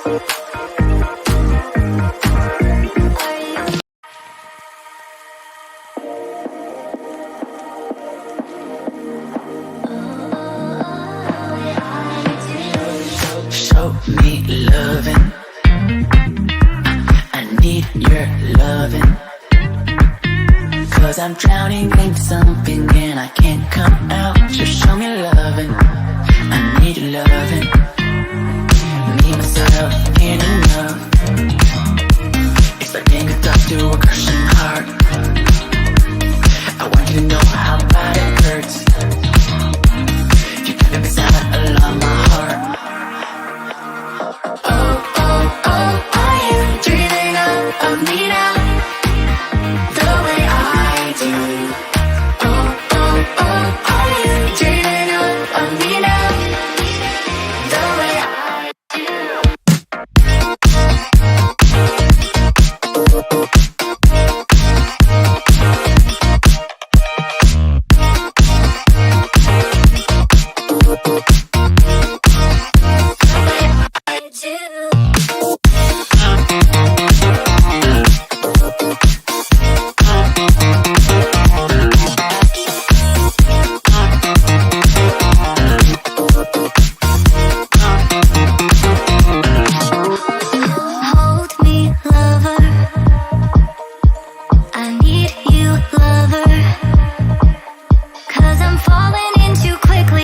Show me loving. I need your loving. 'Cause I'm drowning in something and I can't come out. Just show me loving. I need your loving. Me, myself, ain't enough. It's like being a dog to a crushing heart. I want you to know how bad it hurts. You got me beside along my heart. Oh, oh, oh, are you dreaming of me?